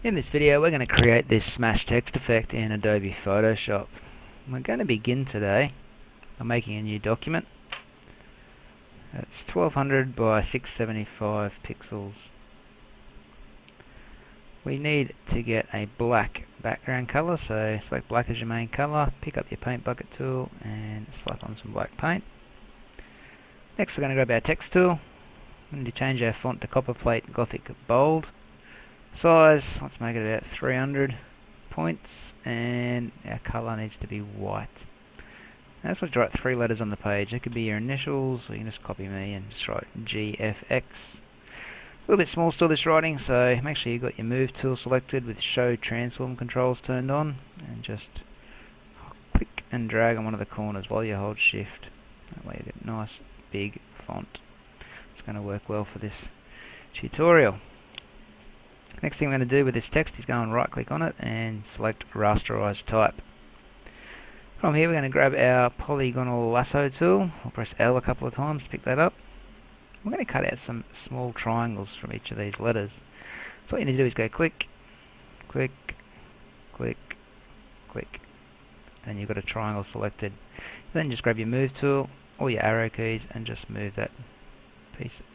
In this video we're going to create this smash text effect in Adobe Photoshop. We're going to begin today by making a new document. It's 1200 by 675 pixels. We need to get a black background color, so select black as your main color, pick up your paint bucket tool and slap on some black paint. Next we're going to grab our text tool. We need to change our font to Copperplate Gothic Bold. Size, let's make it about 300 points, and our color needs to be white. I just want to write 3 letters on the page. It could be your initials, or you can just copy me and just write GFX. A little bit small still this writing, so make sure you've got your move tool selected with show transform controls turned on, and just click and drag on one of the corners while you hold shift. That way you get a nice big font. It's going to work well for this tutorial. Next thing we're going to do with this text is go and right click on it and select rasterize type. From here we're going to grab our Polygonal Lasso tool. We'll press L a couple of times to pick that up. We're going to cut out some small triangles from each of these letters. So what you need to do is go click, click, click, click, and you've got a triangle selected. Then just grab your move tool or your arrow keys and just move that piece of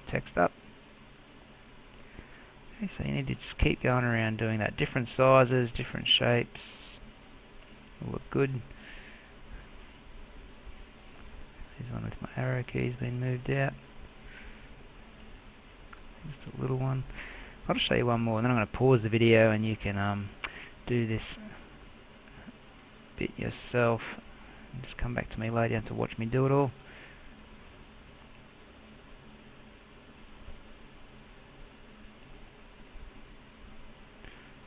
text up. Okay, so you need to just keep going around doing that. Different sizes, different shapes. Will look good. There's one with my arrow keys being moved out. Just a little one. I'll just show you one more, and then I'm going to pause the video and you can do this bit yourself. And just come back to me later to watch me do it all.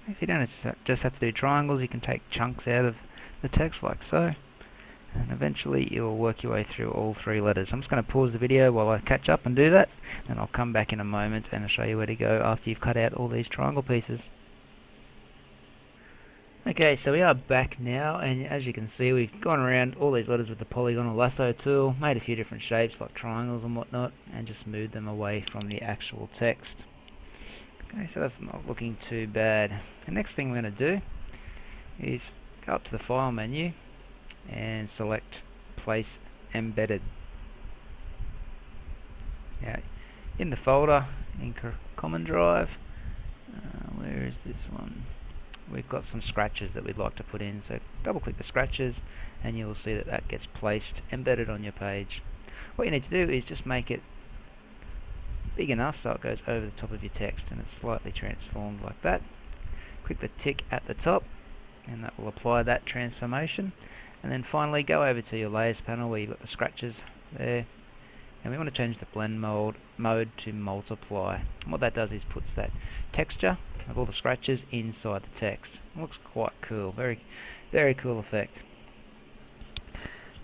So you don't just have to do triangles, you can take chunks out of the text like so, and eventually you'll work your way through all 3 letters. I'm just going to pause the video while I catch up and do that, and I'll come back in a moment and I'll show you where to go after you've cut out all these triangle pieces. Okay, so we are back now, and as you can see we've gone around all these letters with the Polygonal Lasso tool, made a few different shapes like triangles and whatnot, and just moved them away from the actual text. Okay, so that's not looking too bad. The next thing we're going to do is go up to the File menu and select Place Embedded. Now, in the folder, in Common Drive, where is this one? We've got some scratches that we'd like to put in, so double click the scratches and you will see that that gets placed embedded on your page. What you need to do is just make it big enough so it goes over the top of your text and it's slightly transformed like that. Click the tick at the top and that will apply that transformation, and then finally go over to your layers panel where you've got the scratches there, and we want to change the blend mode to multiply. And what that does is puts that texture of all the scratches inside the text. It looks quite cool, very cool effect.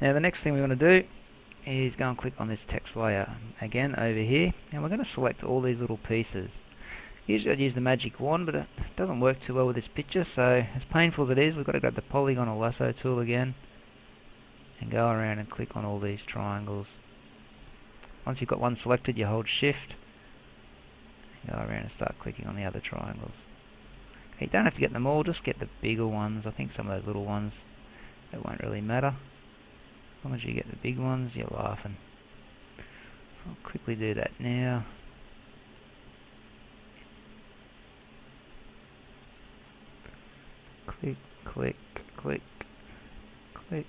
Now the next thing we want to do is go and click on this text layer again over here, and we're going to select all these little pieces. Usually I'd use the magic wand, but it doesn't work too well with this picture, so as painful as it is, we've got to grab the Polygonal Lasso tool again and go around and click on all these triangles. Once you've got one selected, you hold shift and go around and start clicking on the other triangles. Okay, you don't have to get them all, just get the bigger ones. I think some of those little ones, it won't really matter. As long as you get the big ones, you're laughing. So I'll quickly do that now. So click, click, click, click.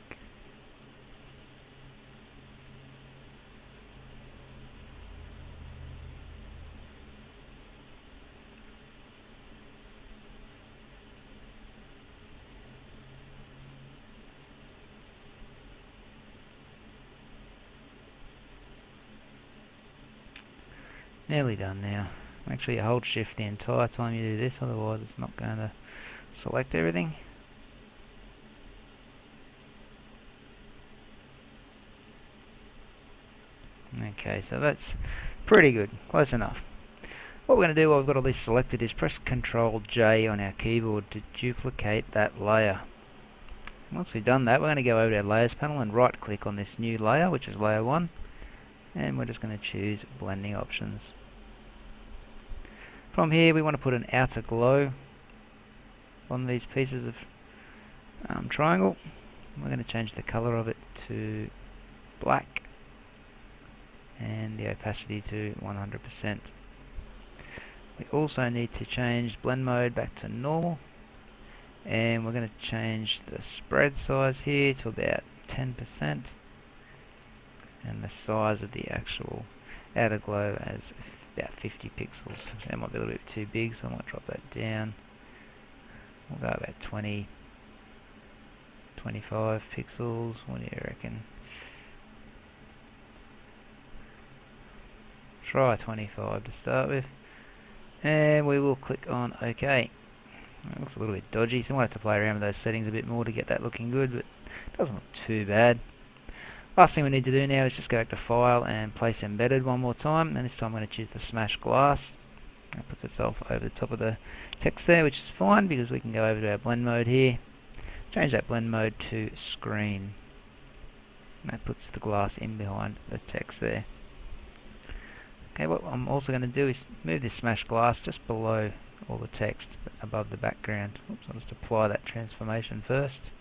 Nearly done now. Make sure you hold shift the entire time you do this, otherwise it's not going to select everything. Okay, so that's pretty good, close enough. What we're going to do while we've got all this selected is press Ctrl J on our keyboard to duplicate that layer. Once we've done that, we're going to go over to our layers panel and right click on this new layer, which is layer 1, and we're just going to choose blending options. From here we want to put an outer glow on these pieces of triangle. We're going to change the color of it to black and the opacity to 100%. We also need to change blend mode back to normal, and we're going to change the spread size here to about 10%, and the size of the actual outer glow as about 50 pixels. That might be a little bit too big, so I might drop that down. We'll go about 20, 25 pixels. What do you reckon? Try 25 to start with, and we will click on OK. It looks a little bit dodgy, so I might have to play around with those settings a bit more to get that looking good, but it doesn't look too bad. Last thing we need to do now is just go back to File and Place Embedded one more time, and this time I'm going to choose the Smash Glass. That puts itself over the top of the text there, which is fine because we can go over to our blend mode here, change that blend mode to Screen. And that puts the glass in behind the text there. Okay, what I'm also going to do is move this Smash Glass just below all the text, but above the background. Oops, I'll just apply that transformation first.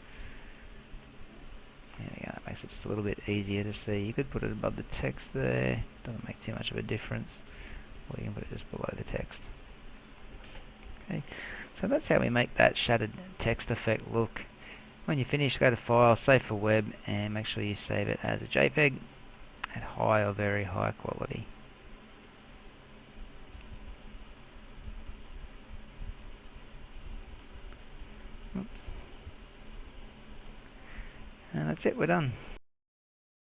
There we go, that makes it just a little bit easier to see. You could put it above the text there, doesn't make too much of a difference, or you can put it just below the text. Okay, so that's how we make that shaded text effect look. When you finish, go to File, Save for Web, and make sure you save it as a JPEG at high or very high quality. Oops. And that's it, we're done.